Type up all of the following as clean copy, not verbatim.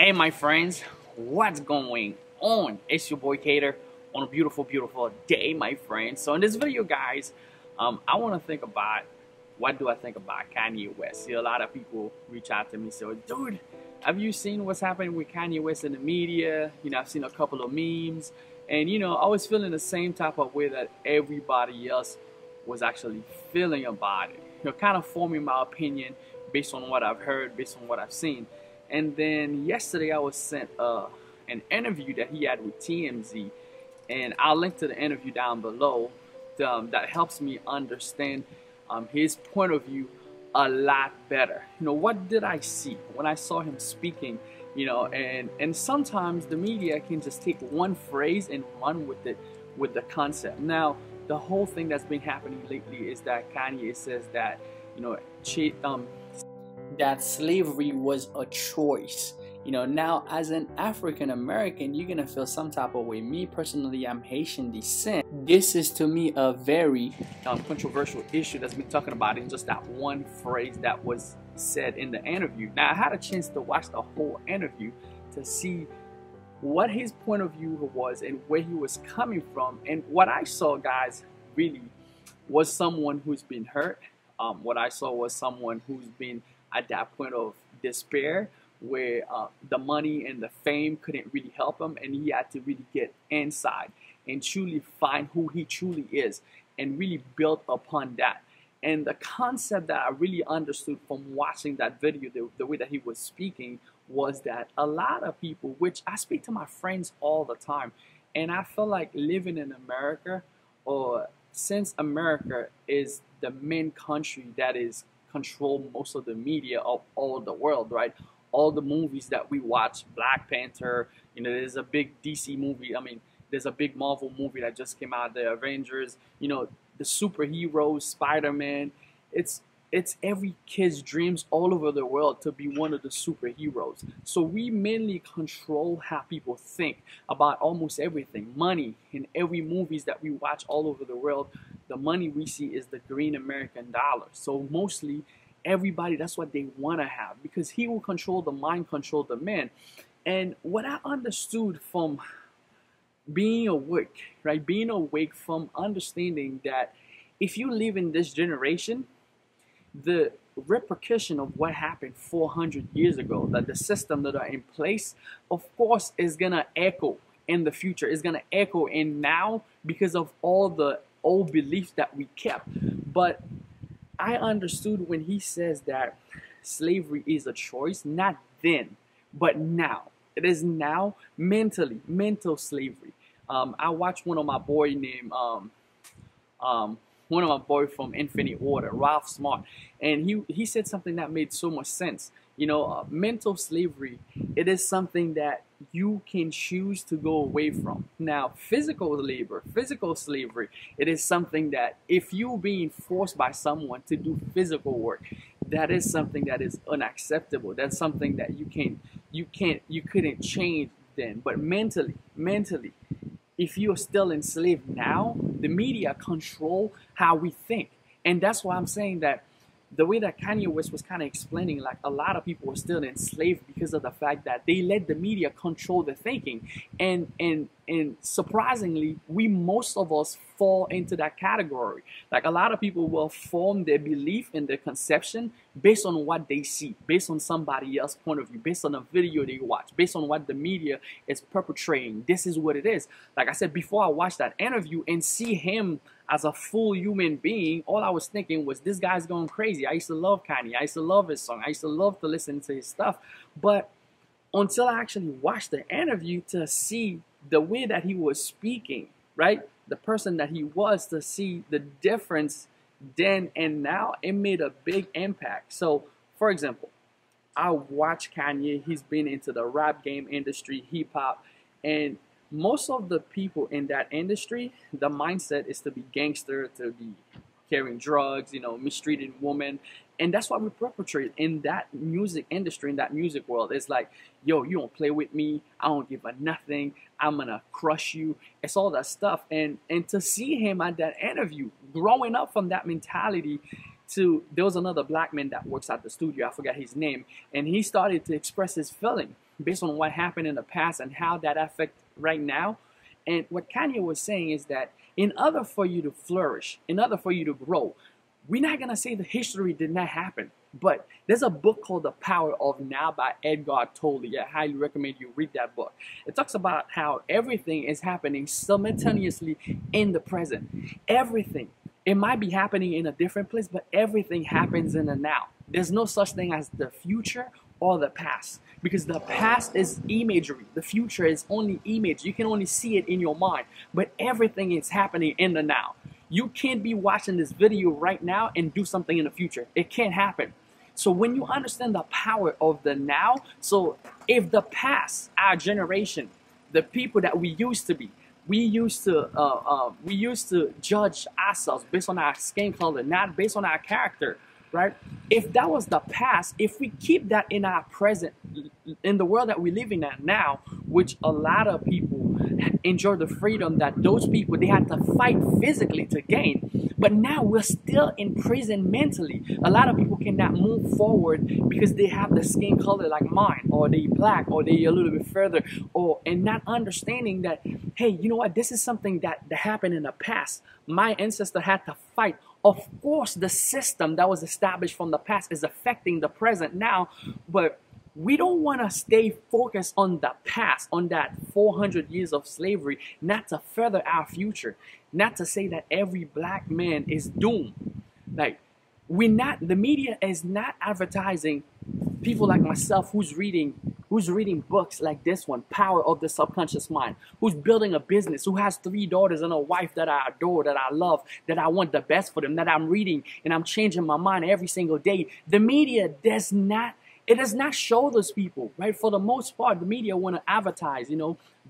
Hey my friends, what's going on? It's your boy Cater on a beautiful, beautiful day, my friends. So in this video, guys, I want to think about what do I think about Kanye West. See, a lot of people reach out to me, so dude, have you seen what's happening with Kanye West in the media? I've seen a couple of memes, and I was feeling the same type of way that everybody else was actually feeling about it. Kind of forming my opinion based on what I've heard, based on what I've seen. And then yesterday I was sent an interview that he had with TMZ, and I'll link to the interview down below. That helps me understand his point of view a lot better. What did I see when I saw him speaking? And sometimes the media can just take one phrase and run with it, with the concept. Now, the whole thing that's been happening lately is that Kanye says that that slavery was a choice. Now as an African American, you're gonna feel some type of way. Me personally, I'm Haitian descent. This is to me a very controversial issue that's been talking about in just that one phrase that was said in the interview. Now I had a chance to watch the whole interview to see what his point of view was and where he was coming from. And what I saw, guys, really was someone who's been hurt. What I saw was someone who's been at that point of despair where the money and the fame couldn't really help him, and he had to really get inside and truly find who he truly is and really build upon that. And the concept that I really understood from watching that video, the way that he was speaking, was that a lot of people, which I speak to my friends all the time, and I feel like living in America, or since America is the main country that is control most of the media of all the world, right? All the movies that we watch, Black Panther, there's a big DC movie. There's a big Marvel movie that just came out, the Avengers, the superheroes, Spider-Man. It's every kid's dreams all over the world to be one of the superheroes. So we mainly control how people think about almost everything. Money, in every movies that we watch all over the world, the money we see is the green American dollar. So mostly everybody, that's what they want to have, because he will control the mind, control the man. And what I understood from being awake, right? Being awake from understanding that if you live in this generation, the repercussion of what happened 400 years ago, that the system that are in place, of course, is gonna echo in the future. It's gonna echo in now because of all the old beliefs that we kept. But I understood when he says that slavery is a choice, not then, but now. It is now mental slavery. I watched one of my boy named one of my boys from Infinite Order, Ralph Smart, and he said something that made so much sense. Mental slavery, it is something that you can choose to go away from. Now, physical labor, physical slavery, it is something that if you're being forced by someone to do physical work, that is something that is unacceptable. That's something that you couldn't change then. But mentally, if you're still enslaved now, the media control how we think. And that's why I'm saying that the way that Kanye West was kind of explaining, like a lot of people were still enslaved because of the fact that they let the media control the thinking. And surprisingly, most of us fall into that category. Like a lot of people will form their belief and their conception based on what they see, based on somebody else's point of view, based on a video they watch, based on what the media is perpetrating. This is what it is. Like I said, before I watched that interview and see him as a full human being, all I was thinking was, this guy's going crazy. I used to love Kanye. I used to love his song. I used to love to listen to his stuff. But until I actually watched the interview to see the way that he was speaking, right? The person that he was, to see the difference then and now, it made a big impact. So, for example, I watch Kanye. He's been into the rap game industry, hip hop, and most of the people in that industry, the mindset is to be gangster, to be carrying drugs, mistreating women. And that's what we perpetrate in that music industry, in that music world. It's like, yo, you don't play with me. I don't give a nothing. I'm going to crush you. It's all that stuff. And to see him at that interview, growing up from that mentality there was another black man that works at the studio, I forgot his name, and he started to express his feeling. based on what happened in the past and how that affects right now. And what Kanye was saying is that in order for you to flourish, in order for you to grow, we're not going to say the history did not happen. But there's a book called The Power of Now by Edgar Tolle. I highly recommend you read that book. It talks about how everything is happening simultaneously in the present. Everything. It might be happening in a different place, but everything happens in the now. There's no such thing as the future or the past, because the past is imagery. The future is only image. You can only see it in your mind, but everything is happening in the now. You can't be watching this video right now and do something in the future. It can't happen. So when you understand the power of the now, so if the past, our generation, the people that we used to be, we used to judge ourselves based on our skin color, not based on our character, right? If that was the past, if we keep that in our present, in the world that we live in now, which a lot of people enjoy the freedom that those people, they had to fight physically to gain. But now we're still in prison mentally. A lot of people cannot move forward because they have the skin color like mine, or they black, or they a little bit further, and not understanding that, hey, you know what, this is something that happened in the past. My ancestor had to fight. Of course, the system that was established from the past is affecting the present now, but we don't want to stay focused on the past, on that 400 years of slavery, not to further our future, not to say that every black man is doomed. Like, the media is not advertising people like myself who's reading books like this one, Power of the Subconscious Mind, who's building a business, who has 3 daughters and a wife that I adore, that I love, that I want the best for them, that I'm reading and I'm changing my mind every single day. The media does not show those people, right? For the most part, the media want to advertise,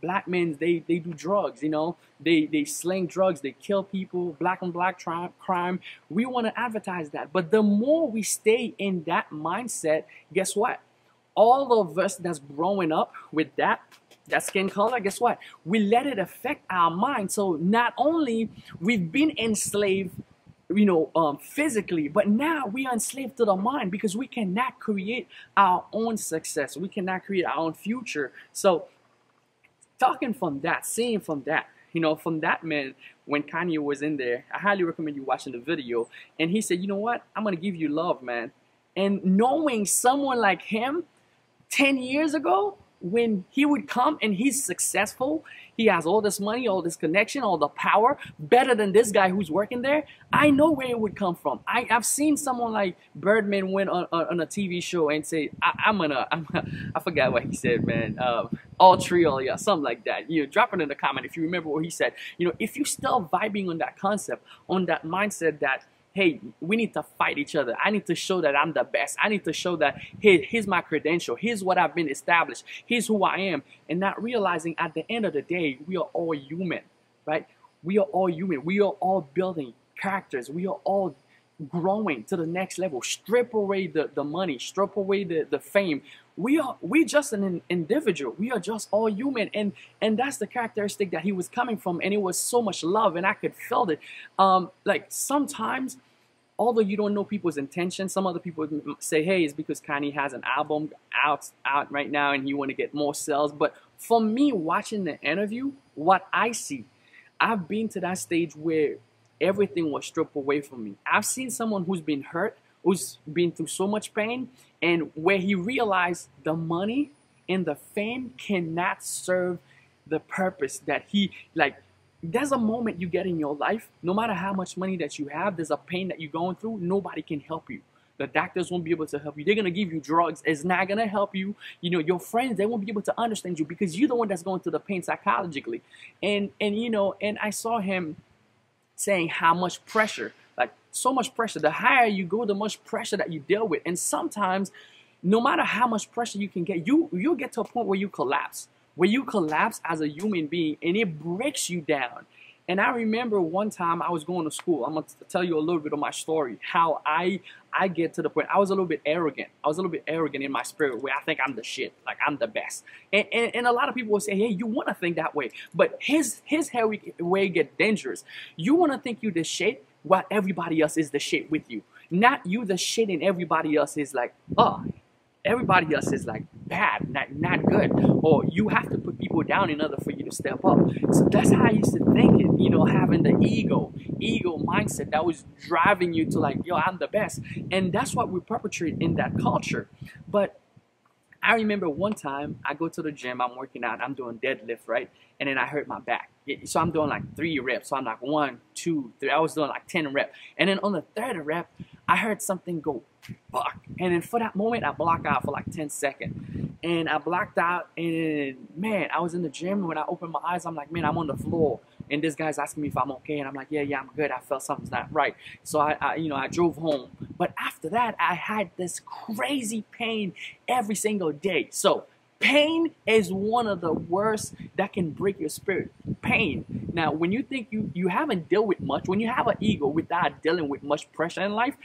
black men, they do drugs, they sling drugs, they kill people, black on black crime. We want to advertise that. But the more we stay in that mindset, guess what? All of us that's growing up with that skin color, guess what? We let it affect our mind. So not only we've been enslaved, physically, but now we are enslaved to the mind, because we cannot create our own success. We cannot create our own future. So talking from that, seeing from that, from that man, when Kanye was in there, I highly recommend you watching the video. And he said, you know what? I'm going to give you love, man. And knowing someone like him 10 years ago, when he would come and he's successful, he has all this money, all this connection, all the power, better than this guy who's working there, I know where it would come from. I've seen someone like Birdman went on a TV show and say, I forgot what he said, man, all trio, yeah, something like that. Drop it in the comment if you remember what he said. If you're still vibing on that concept, on that mindset that, hey, we need to fight each other. I need to show that I'm the best. I need to show that, hey, here's my credential. Here's what I've been established. Here's who I am. And not realizing at the end of the day, we are all human, right? We are all human. We are all building characters. We are all growing to the next level. Strip away the money. Strip away the fame. We just an individual. We are just all human, and that's the characteristic that he was coming from, and it was so much love, and I could feel it. Like sometimes, although you don't know people's intentions, some other people say, hey, it's because Kanye has an album out right now and you want to get more sales. But for me, watching the interview, what I see, I've been to that stage where everything was stripped away from me. I've seen someone who's been hurt, who's been through so much pain, and where he realized the money and the fame cannot serve the purpose that there's a moment you get in your life, no matter how much money that you have, there's a pain that you're going through, nobody can help you. The doctors won't be able to help you. They're going to give you drugs. It's not going to help you. Your friends, they won't be able to understand you because you're the one that's going through the pain psychologically. And I saw him saying how much pressure, like so much pressure. The higher you go, the much pressure that you deal with. And sometimes, no matter how much pressure you can get, you'll get to a point where you collapse as a human being, and it breaks you down. And I remember one time I was going to school. I'm going to tell you a little bit of my story, how I get to the point. I was a little bit arrogant. I was a little bit arrogant in my spirit, where I think I'm the shit, like I'm the best. And a lot of people will say, hey, you want to think that way. But his way get dangerous. You want to think you the shit while everybody else is the shit with you. Not you the shit and everybody else is like, oh, everybody else is like bad, not good, or you have to put people down in order for you to step up. So that's how I used to think it, you know, having the ego mindset that was driving you to like, yo, I'm the best. And that's what we perpetrate in that culture. But I remember one time I go to the gym, I'm working out, I'm doing deadlift, right? And then I hurt my back. So I'm doing like 3 reps. So I'm like 1, 2, 3. I was doing like 10 reps. And then on the third rep, I heard something go, fuck. And then for that moment, I blocked out for like 10 seconds. And I blocked out, and man, I was in the gym. When I opened my eyes, I'm like, man, I'm on the floor. And this guy's asking me if I'm okay. And I'm like, yeah, I'm good. I felt something's not right. So I drove home. But after that, I had this crazy pain every single day. So pain is one of the worst that can break your spirit. Pain. Now, when you think you haven't dealt with much, when you have an ego without dealing with much pressure in life,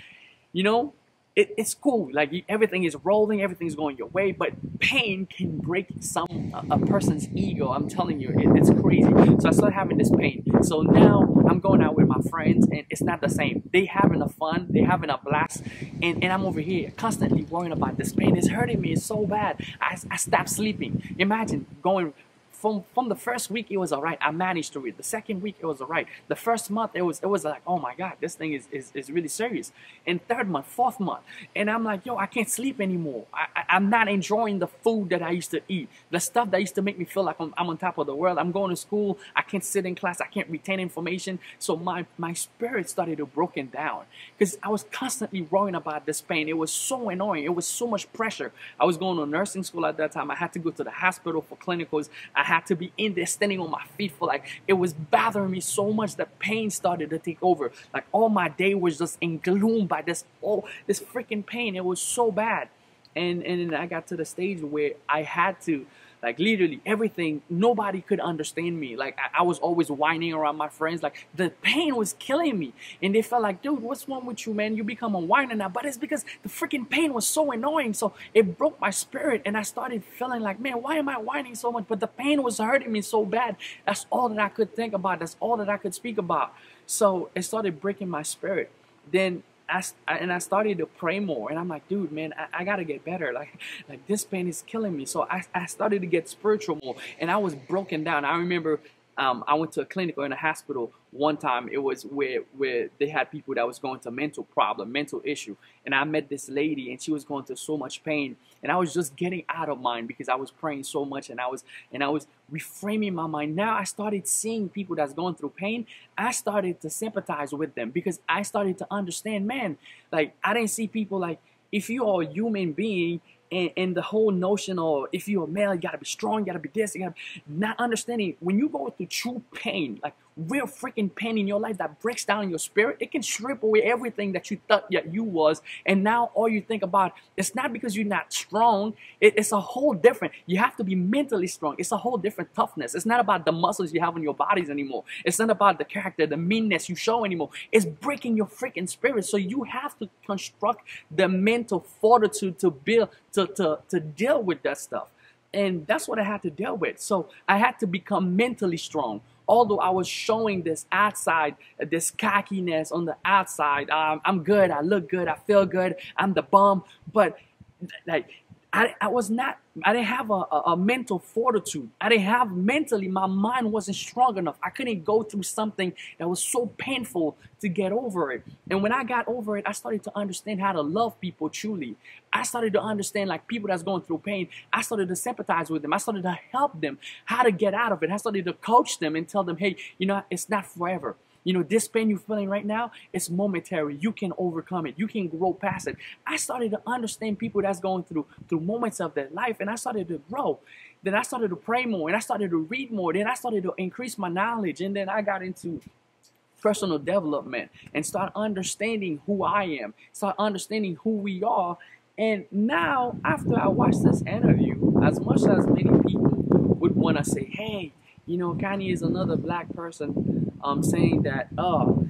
you know, it's cool. Like everything is rolling, everything's going your way, but pain can break a person's ego. I'm telling you, it's crazy. So I started having this pain. So now I'm going out with my friends, and it's not the same. They having a fun, they having a blast, and I'm over here constantly worrying about this pain. It's hurting me. It's so bad. I stopped sleeping. Imagine going. From the first week, it was all right. I managed to read. The second week, it was all right. The first month, it was like, oh my God, this thing is really serious. And third month, fourth month, and I'm like, yo, I can't sleep anymore. I'm not enjoying the food that I used to eat. The stuff that used to make me feel like I'm on top of the world. I'm going to school. I can't sit in class. I can't retain information. So my spirit started to broken down because I was constantly worrying about this pain. It was so annoying. It was so much pressure. I was going to nursing school at that time. I had to go to the hospital for clinicals. I had to be in there standing on my feet for like, it was bothering me so much that pain started to take over. Like all my day was just engulfed by this freaking pain. It was so bad. And then I got to the stage where I had to, like literally everything, nobody could understand me. Like I was always whining around my friends. Like the pain was killing me. And they felt like, dude, what's wrong with you, man? You become a whiner now. But it's because the freaking pain was so annoying. So it broke my spirit. And I started feeling like, man, why am I whining so much? But the pain was hurting me so bad. That's all that I could think about. That's all that I could speak about. So it started breaking my spirit. Then I started to pray more, and I'm like, dude, man, I gotta get better. Like this pain is killing me. So I started to get spiritual more, and I was broken down. I remember I went to a clinic or in a hospital one time. It was where they had people that was going to mental issue, and I met this lady, and she was going through so much pain, and I was just getting out of mind because I was praying so much, and I was reframing my mind. Now I started seeing people that's going through pain. I started to sympathize with them because I started to understand, man, like I didn't see people like, if you are a human being, and the whole notion of if you're a male, you gotta be strong, you gotta be this, you gotta be, not understanding when you go through true pain, like real freaking pain in your life that breaks down your spirit, it can strip away everything that you thought that you was, and now all you think about, it's not because you're not strong, it's a whole different, you have to be mentally strong, it's a whole different toughness. It's not about the muscles you have in your bodies anymore, it's not about the character, the meanness you show anymore, it's breaking your freaking spirit. So you have to construct the mental fortitude to build, to deal with that stuff. And that's what I had to deal with. So I had to become mentally strong. Although I was showing this outside, this cockiness on the outside, I'm good, I look good, I feel good, I'm the bomb. But like, I didn't have a mental fortitude. I didn't have mentally, my mind wasn't strong enough. I couldn't go through something that was so painful to get over it. And when I got over it, I started to understand how to love people truly. I started to understand like people that's going through pain. I started to sympathize with them. I started to help them how to get out of it. I started to coach them and tell them, hey, you know, it's not forever. You know, this pain you're feeling right now, it's momentary. You can overcome it. You can grow past it. I started to understand people that's going through moments of their life, and I started to grow. Then I started to pray more, and I started to read more. Then I started to increase my knowledge, and then I got into personal development and start understanding who I am, start understanding who we are. And now, after I watched this interview, as much as many people would want to say, hey, you know, Kanye is another black person saying that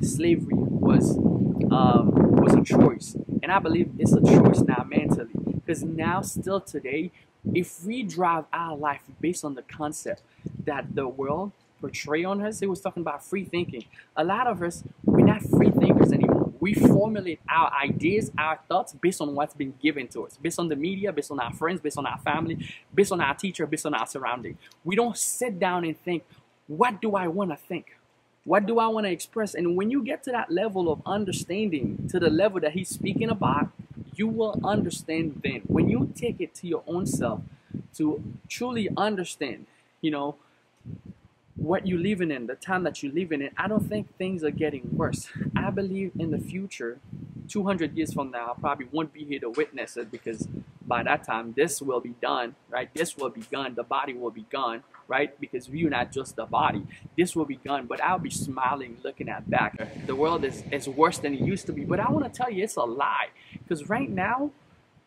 slavery was a choice, and I believe it's a choice now mentally, because now still today, if we drive our life based on the concept that the world portray on us, it was talking about free thinking. A lot of us, we're not free thinkers anymore. We formulate our ideas, our thoughts based on what's been given to us, based on the media, based on our friends, based on our family, based on our teacher, based on our surrounding. We don't sit down and think, what do I want to think? What do I want to express? And when you get to that level of understanding, to the level that he's speaking about, you will understand then. When you take it to your own self to truly understand, you know, what you're living in, the time that you're living in, I don't think things are getting worse. I believe in the future, 200 years from now, I probably won't be here to witness it, because by that time, this will be done, right? This will be gone. The body will be gone, right? Because we're not just the body. This will be gone, but I'll be smiling, looking at back. The world is worse than it used to be, but I want to tell you, it's a lie. Because right now,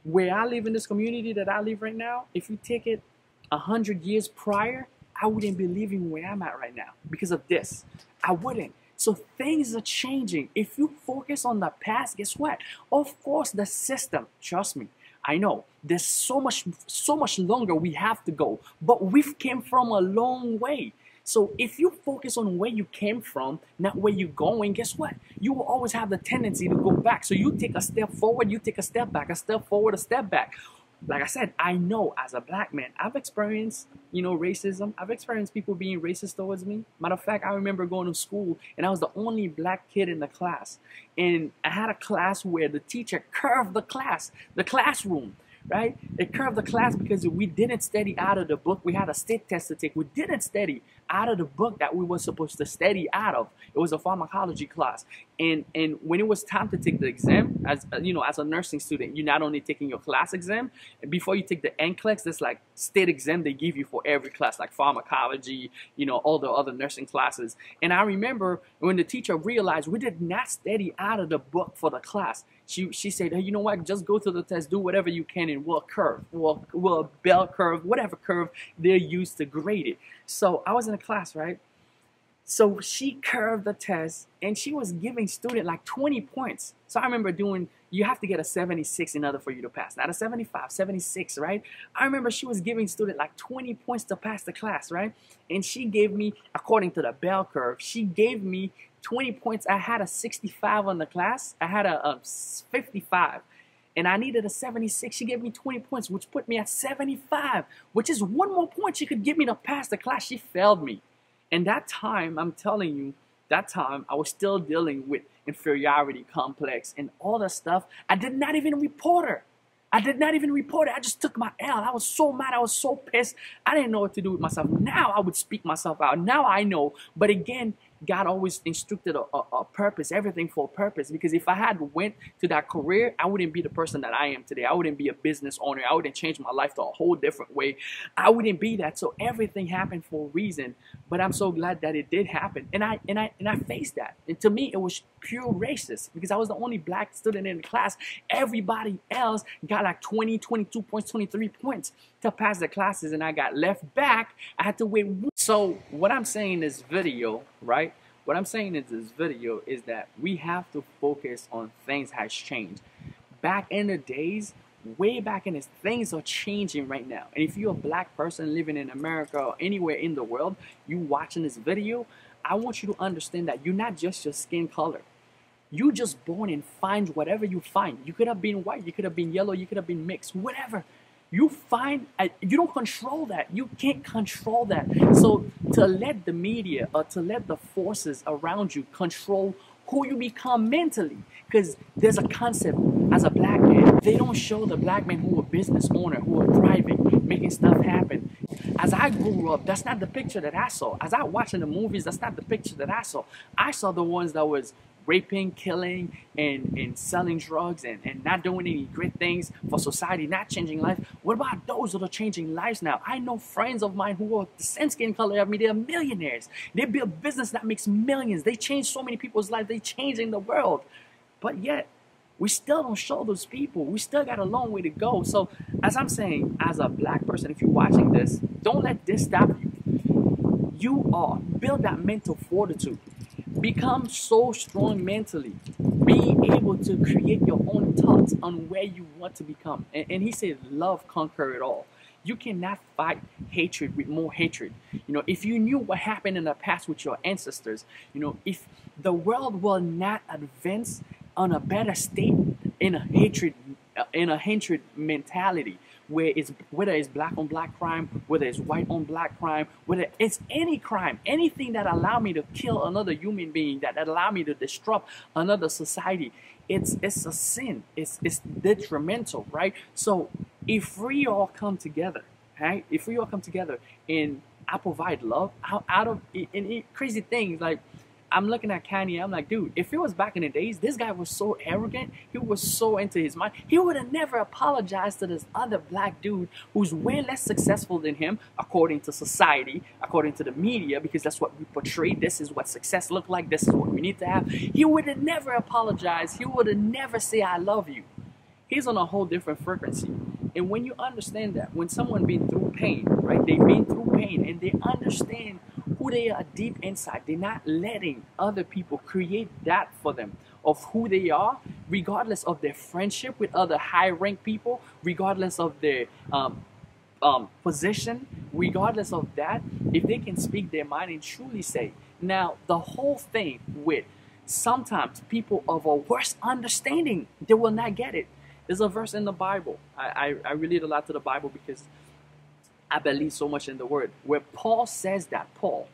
where I live in this community that I live right now, if you take it 100 years prior, I wouldn't be living where I'm at right now because of this. I wouldn't. So things are changing. If you focus on the past, guess what? Of course, the system, trust me, I know there's so much longer we have to go, but we've came from a long way. So if you focus on where you came from, not where you're going, guess what? You will always have the tendency to go back. So you take a step forward, you take a step back, a step forward, a step back. Like I said, I know as a black man, I've experienced, you know, racism. I've experienced people being racist towards me. Matter of fact, I remember going to school and I was the only black kid in the class. And I had a class where the teacher curved the classroom, right? It curved the class because we didn't study out of the book. We had a state test to take. We didn't study out of the book that we were supposed to study out of. It was a pharmacology class. And when it was time to take the exam, as you know, as a nursing student, you're not only taking your class exam, and before you take the NCLEX, there's like state exam they give you for every class, like pharmacology, you know, all the other nursing classes. And I remember when the teacher realized we did not study out of the book for the class, she said, hey, you know what, just go to the test, do whatever you can, and we'll bell curve, whatever curve they're used to grade it. So I was in a class, right? So she curved the test and she was giving student like 20 points. So I remember you have to get a 76 in order for you to pass. Not a 75, 76, right? I remember she was giving student like 20 points to pass the class, right? And she gave me, according to the bell curve, she gave me 20 points. I had a 65 on the class. I had a 55. And I needed a 76. She gave me 20 points, which put me at 75, which is one more point she could give me to pass the class. She failed me. And that time, I'm telling you, that time I was still dealing with inferiority complex and all that stuff. I did not even report her. I just took my L. I was so mad. I was so pissed. I didn't know what to do with myself. Now I would speak myself out. Now I know. But again, God always instructed a purpose, everything for a purpose. Because if I had went to that career, I wouldn't be the person that I am today. I wouldn't be a business owner. I wouldn't change my life to a whole different way. I wouldn't be that. So everything happened for a reason. But I'm so glad that it did happen. And I faced that. And to me, it was pure racist because I was the only black student in the class. Everybody else got like 20, 22 points, 23 points to pass the classes, and I got left back. I had to wait. So what I'm saying in this video, right? What I'm saying in this video is that we have to focus on things has changed. Back in the days, way back in this, things are changing right now. And if you're a black person living in America or anywhere in the world, you watching this video, I want you to understand that you're not just your skin color. You just born and find whatever you find. You could have been white, you could have been yellow, you could have been mixed, whatever. You find, you don't control that. You can't control that. So to let the media or to let the forces around you control who you become mentally, because there's a concept as a black man, they don't show the black men who are business owner, who are thriving, making stuff happen. As I grew up, that's not the picture that I saw. As I watched in the movies, that's not the picture that I saw. I saw the ones that was raping, killing, and selling drugs and not doing any great things for society, not changing life. What about those that are changing lives now? I know friends of mine who are the same skin color of me. They're millionaires. They build business that makes millions. They change so many people's lives. They changing the world. But yet, we still don't show those people. We still got a long way to go. So as I'm saying, as a black person, if you're watching this, don't let this stop you. Build that mental fortitude. Become so strong mentally. Be able to create your own thoughts on where you want to become. And he said, love conquer it all. You cannot fight hatred with more hatred. You know, if you knew what happened in the past with your ancestors, you know, if the world will not advance on a better state in a hatred mentality, where it's whether it's black on black crime, whether it's white on black crime, whether it's any crime, anything that allow me to kill another human being, that allow me to disrupt another society, it's a sin. It's detrimental, right? So if we all come together, right? If we all come together and I provide love out of crazy things like. I'm looking at Kanye, I'm like, dude, if it was back in the days, this guy was so arrogant, he was so into his mind, he would have never apologized to this other black dude who's way less successful than him, according to society, according to the media, because that's what we portray. This is what success look like, this is what we need to have. He would have never apologized, he would have never say, I love you. He's on a whole different frequency. And when you understand that, when someone been through pain, right, they've been through pain and they understand who they are deep inside, they're not letting other people create that for them of who they are, regardless of their friendship with other high-ranked people, regardless of their position, regardless of that, if they can speak their mind and truly say, now the whole thing with sometimes people of a worse understanding, they will not get it. There's a verse in the Bible. I relate a lot to the Bible because I believe so much in the Word, where Paul says that, Paul,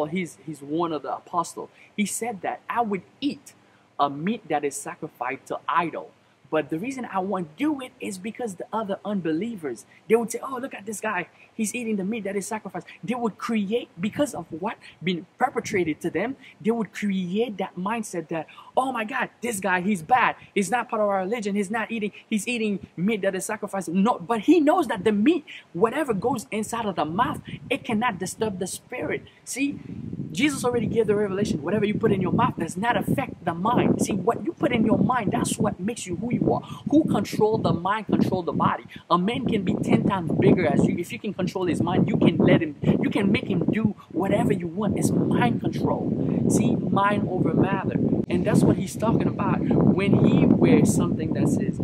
he's one of the apostles. He said that I would eat a meat that is sacrificed to idol. But the reason I won't do it is because the other unbelievers, they would say, oh, look at this guy. He's eating the meat that is sacrificed. They would create, because of what been perpetrated to them, they would create that mindset that, oh my God, this guy, he's bad. He's not part of our religion. He's eating meat that is sacrificed. No, but he knows that the meat, whatever goes inside of the mouth, it cannot disturb the spirit. See, Jesus already gave the revelation. Whatever you put in your mouth does not affect the mind. See, what you put in your mind, that's what makes you who you are. Who control the mind, control the body. A man can be 10 times bigger as you. If you can control his mind, you can make him do whatever you want. It's mind control. See, mind over matter. And that's what he's talking about when he wears something that says,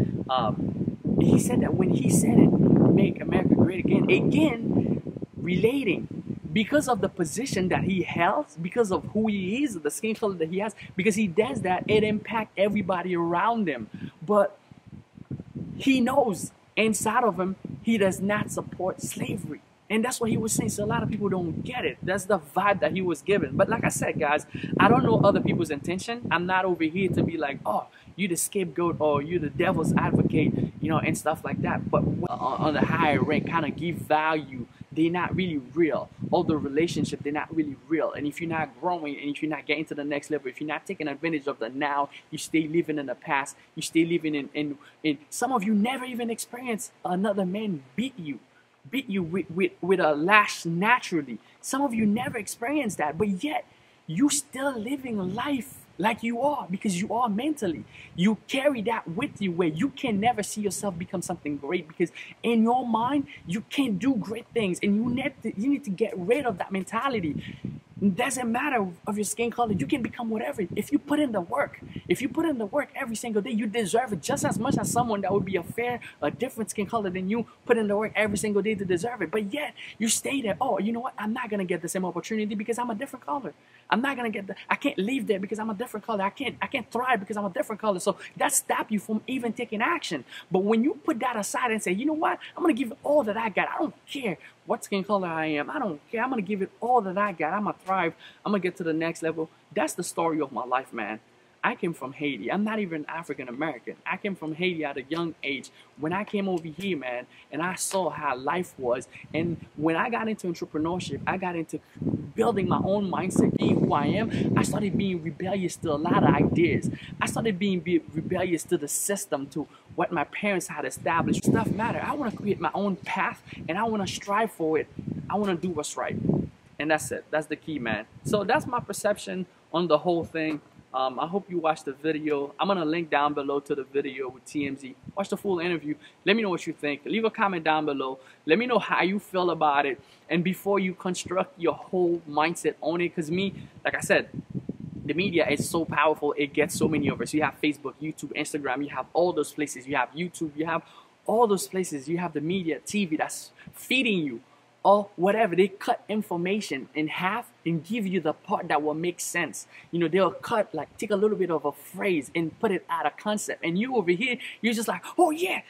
he said that when he said it, make America great again, relating. Because of the position that he held, because of who he is, the skin color that he has, because he does that, it impacts everybody around him. But he knows inside of him, he does not support slavery. And that's what he was saying. So a lot of people don't get it. That's the vibe that he was given. But like I said, guys, I don't know other people's intention. I'm not over here to be like, oh, you the scapegoat or you the devil's advocate, you know, and stuff like that. But on the higher rank, kind of give value. They're not really real. All the relationship, they're not really real. And if you're not growing and if you're not getting to the next level, if you're not taking advantage of the now, you stay living in the past. You stay living in some of you never even experienced another man beat you with a lash naturally. Some of you never experienced that, but yet you still living life like you are, because you are mentally. You carry that with you where you can never see yourself become something great, because in your mind you can't do great things, and you need to get rid of that mentality. It doesn't matter of your skin color. You can become whatever if you put in the work. If you put in the work every single day, you deserve it just as much as someone that would be a different skin color than you put in the work every single day to deserve it. But yet you stay there. Oh, you know what? I'm not gonna get the same opportunity because I'm a different color. I'm not gonna get I can't live there because I'm a different color. I can't thrive because I'm a different color. So that stops you from even taking action. But when you put that aside and say, you know what? I'm gonna give it all that I got. I don't care what skin color I am. I don't care. I'm gonna give it all that I got. I'm gonna thrive. I'm gonna get to the next level. That's the story of my life, man. I came from Haiti. I'm not even African American. I came from Haiti at a young age. When I came over here, man, and I saw how life was, and when I got into entrepreneurship, I got into building my own mindset, being who I am. I started being rebellious to a lot of ideas. I started being rebellious to the system, to what my parents had established. Stuff matter. I want to create my own path, and I want to strive for it. I want to do what's right. And that's it. That's the key, man. So that's my perception on the whole thing. I hope you watched the video. I'm going to link down below to the video with TMZ. Watch the full interview. Let me know what you think. Leave a comment down below. Let me know how you feel about it. And before you construct your whole mindset on it, because me, like I said, the media is so powerful. It gets so many of us. You have Facebook, YouTube, Instagram. You have all those places. You have YouTube. You have all those places. You have the media, TV that's feeding you or whatever. They cut information in half and give you the part that will make sense. You know, they'll cut, like, take a little bit of a phrase and put it out of concept. And you over here, you're just like, oh yeah,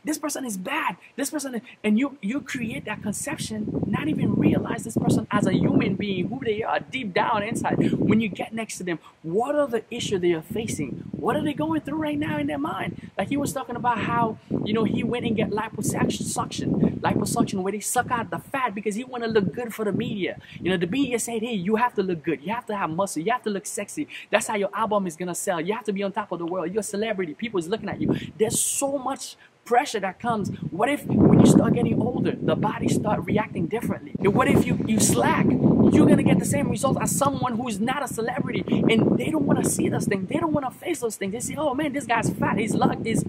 this person is bad. This person is, and you create that conception, not even realize this person as a human being, who they are deep down inside. When you get next to them, what are the issues they are facing? What are they going through right now in their mind? Like he was talking about how, you know, he went and get liposuction, where they suck out the fat because he want to look good for the media. You know, the media said, hey, you have to look good. You have to have muscle. You have to look sexy. That's how your album is going to sell. You have to be on top of the world. You're a celebrity. People is looking at you. There's so much pressure that comes. What if when you start getting older, the body start reacting differently? And what if you slack? You're going to get the same results as someone who's not a celebrity, and they don't want to see those things. They don't want to face those things. They say, oh man, this guy's fat. He's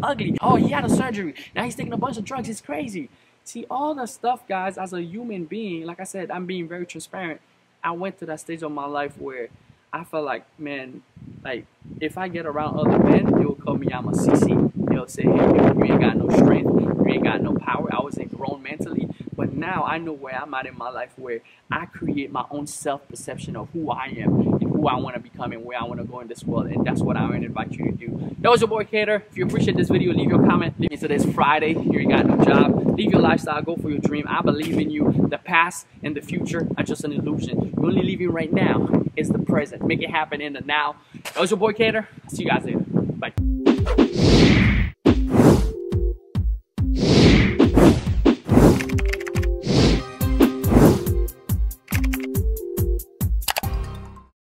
ugly. Oh, he had a surgery. Now he's taking a bunch of drugs. It's crazy. See, all the stuff, guys, as a human being, like I said, I'm being very transparent. I went to that stage of my life where I felt like, man, like, if I get around other men, they will call me I'm a CC. They'll say, hey, you ain't got no strength. You ain't got no power. I wasn't grown mentally. But now I know where I'm at in my life, where I create my own self-perception of who I am and who I want to become and where I want to go in this world. And that's what I want to invite you to do. That was your boy, Kater. If you appreciate this video, leave your comment. Leave me today's Friday. You ain't got no job. Leave your lifestyle. Go for your dream. I believe in you. The past and the future are just an illusion. You're only living right now is the present. Make it happen in the now. That was your boy, Kater. See you guys later.